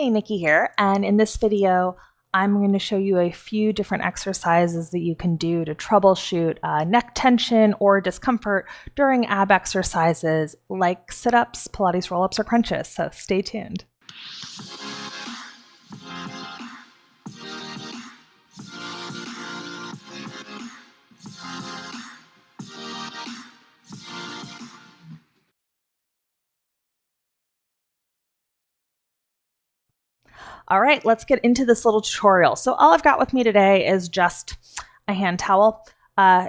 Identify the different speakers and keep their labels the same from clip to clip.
Speaker 1: Hey, Nikki here, and in this video, I'm going to show you a few different exercises that you can do to troubleshoot neck tension or discomfort during ab exercises like sit-ups, Pilates roll-ups, or crunches, so stay tuned. All right, let's get into this little tutorial. So all I've got with me today is just a hand towel.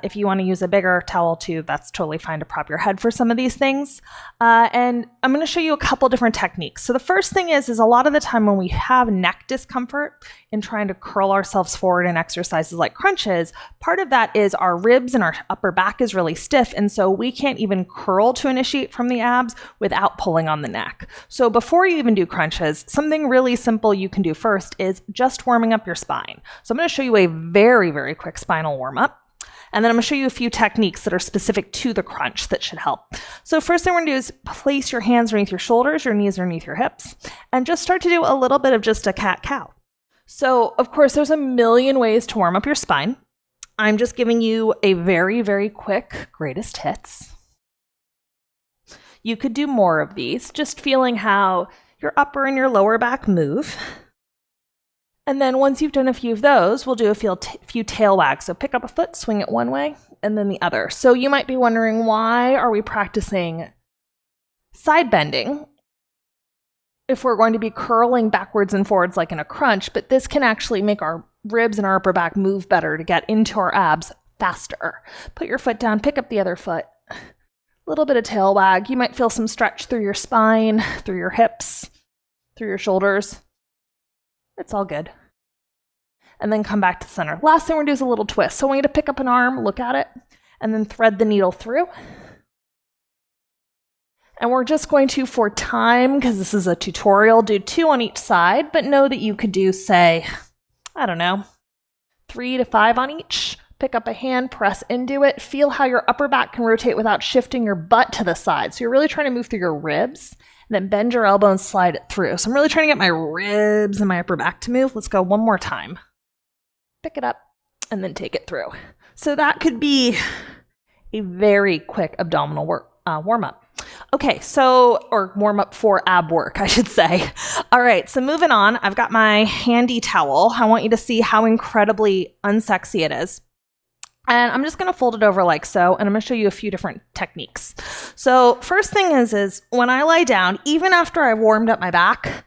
Speaker 1: If you want to use a bigger towel too, that's totally fine to prop your head for some of these things. And I'm going to show you a couple different techniques. So the first thing is a lot of the time when we have neck discomfort in trying to curl ourselves forward in exercises like crunches, part of that is our ribs and our upper back is really stiff. And so we can't even curl to initiate from the abs without pulling on the neck. So before you even do crunches, something really simple you can do first is just warming up your spine. So I'm going to show you a very, very quick spinal warm up. And then I'm going to show you a few techniques that are specific to the crunch that should help. So first thing we're going to do is place your hands underneath your shoulders, your knees underneath your hips, and just start to do a little bit of just a cat-cow. So of course, there's a million ways to warm up your spine. I'm just giving you a very, very quick greatest hits. You could do more of these, just feeling how your upper and your lower back move. And then once you've done a few of those, we'll do a few tail wags. So pick up a foot, swing it one way, and then the other. So you might be wondering, why are we practicing side bending if we're going to be curling backwards and forwards like in a crunch? But this can actually make our ribs and our upper back move better to get into our abs faster. Put your foot down, pick up the other foot. A little bit of tail wag. You might feel some stretch through your spine, through your hips, through your shoulders. It's all good. And then come back to the center. Last thing we're going to do is a little twist. So I want you to pick up an arm, look at it, and then thread the needle through. And we're just going to, for time, because this is a tutorial, do 2 on each side, but know that you could do, say, I don't know, 3 to 5 on each. Pick up a hand, press into it. Feel how your upper back can rotate without shifting your butt to the side. So you're really trying to move through your ribs. Then bend your elbow and slide it through. So I'm really trying to get my ribs and my upper back to move. Let's go one more time. Pick it up and then take it through. So that could be a very quick abdominal warm up. Okay, or warm up for ab work, I should say. All right, so moving on, I've got my handy towel. I want you to see how incredibly unsexy it is. And I'm just going to fold it over like so, and I'm going to show you a few different techniques. So first thing is when I lie down, even after I've warmed up my back,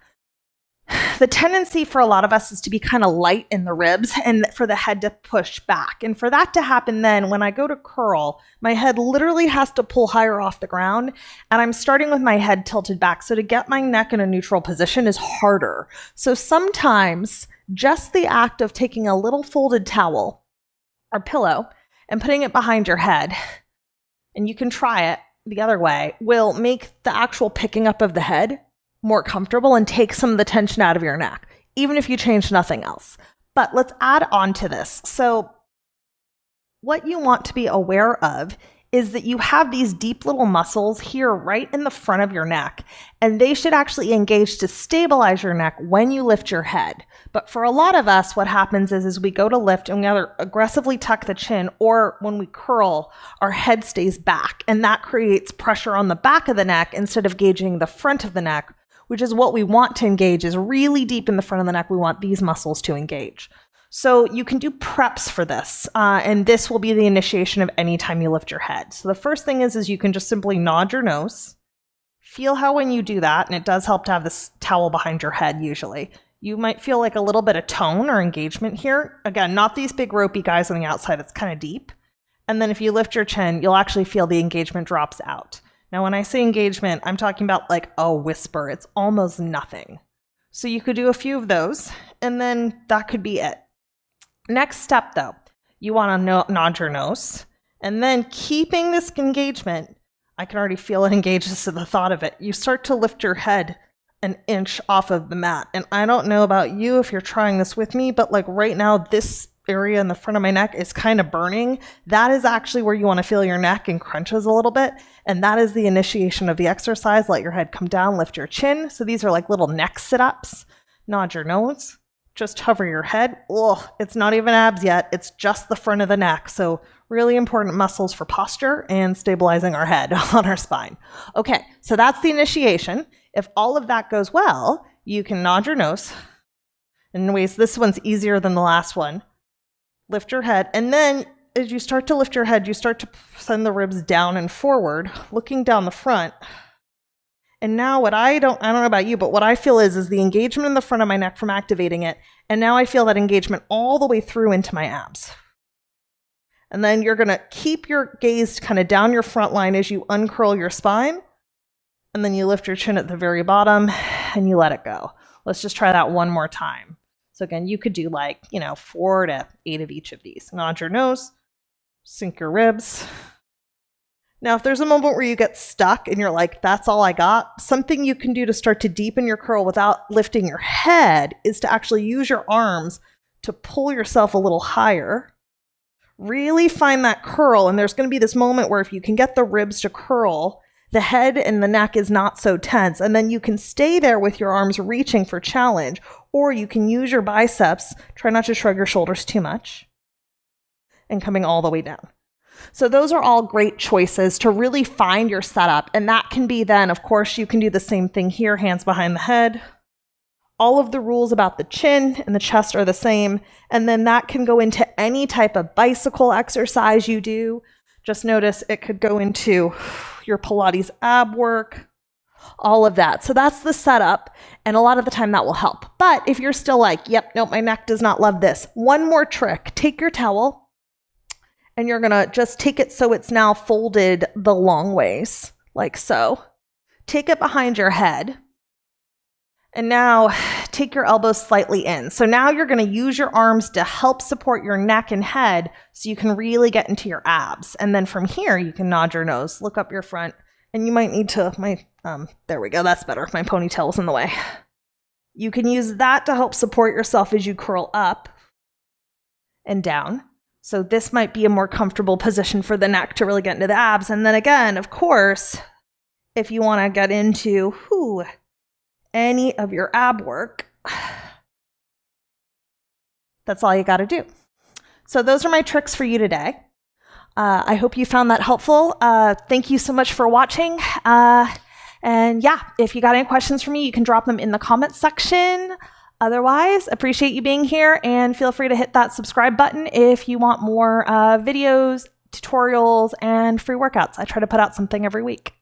Speaker 1: the tendency for a lot of us is to be kind of light in the ribs and for the head to push back. And for that to happen then, when I go to curl, my head literally has to pull higher off the ground, and I'm starting with my head tilted back. So to get my neck in a neutral position is harder. So sometimes just the act of taking a little folded towel or pillow and putting it behind your head, and you can try it the other way, will make the actual picking up of the head more comfortable and take some of the tension out of your neck, even if you change nothing else. But let's add on to this. So what you want to be aware of is that you have these deep little muscles here right in the front of your neck, and they should actually engage to stabilize your neck when you lift your head. But for a lot of us, what happens is we go to lift and we either aggressively tuck the chin, or when we curl, our head stays back, and that creates pressure on the back of the neck instead of engaging the front of the neck, which is what we want to engage, is really deep in the front of the neck. We want these muscles to engage. So you can do preps for this, and this will be the initiation of any time you lift your head. So the first thing is you can just simply nod your nose. Feel how when you do that, and it does help to have this towel behind your head usually, you might feel like a little bit of tone or engagement here. Again, not these big ropey guys on the outside, it's kind of deep. And then if you lift your chin, you'll actually feel the engagement drops out. Now when I say engagement, I'm talking about like a whisper. It's almost nothing. So you could do a few of those, and then that could be it. Next step though, you want to nod your nose, and then keeping this engagement, I can already feel it engage just at the thought of it. You start to lift your head an inch off of the mat. And I don't know about you if you're trying this with me, but like right now, this area in the front of my neck is kind of burning. That is actually where you want to feel your neck and crunches a little bit. And that is the initiation of the exercise. Let your head come down, lift your chin. So these are like little neck sit-ups Nod your nose. Just hover your head. Ugh, it's not even abs yet. It's just the front of the neck. So really important muscles for posture and stabilizing our head on our spine. Okay, so that's the initiation. If all of that goes well, you can nod your nose. In ways, this one's easier than the last one. Lift your head. And then as you start to lift your head, you start to send the ribs down and forward, looking down the front. And now what I don't know about you, but what I feel is the engagement in the front of my neck from activating it. And now I feel that engagement all the way through into my abs. And then you're going to keep your gaze kind of down your front line as you uncurl your spine. And then you lift your chin at the very bottom and you let it go. Let's just try that one more time. So again, you could do 4 to 8 of each of these. Nod your nose, sink your ribs. Now, if there's a moment where you get stuck and you're like, that's all I got, something you can do to start to deepen your curl without lifting your head is to actually use your arms to pull yourself a little higher. Really find that curl, and there's going to be this moment where if you can get the ribs to curl, the head and the neck is not so tense, and then you can stay there with your arms reaching for challenge, or you can use your biceps, try not to shrug your shoulders too much, and coming all the way down. So those are all great choices to really find your setup. And that can be then, of course, you can do the same thing here, hands behind the head. All of the rules about the chin and the chest are the same. And then that can go into any type of bicycle exercise you do. Just notice it could go into your Pilates ab work, all of that. So that's the setup. And a lot of the time that will help. But if you're still like, yep, nope, my neck does not love this. One more trick, take your towel. And you're going to just take it so it's now folded the long ways, like so. Take it behind your head. And now take your elbows slightly in. So now you're going to use your arms to help support your neck and head so you can really get into your abs. And then from here, you can nod your nose, look up your front, and you might need to, there we go, that's better. My ponytail was in the way. You can use that to help support yourself as you curl up and down. So this might be a more comfortable position for the neck to really get into the abs. And then again, of course, if you want to get into any of your ab work, that's all you got to do. So those are my tricks for you today. I hope you found that helpful. Thank you so much for watching. And yeah, if you got any questions for me, you can drop them in the comments section. Otherwise, appreciate you being here, and feel free to hit that subscribe button if you want more videos, tutorials, and free workouts. I try to put out something every week.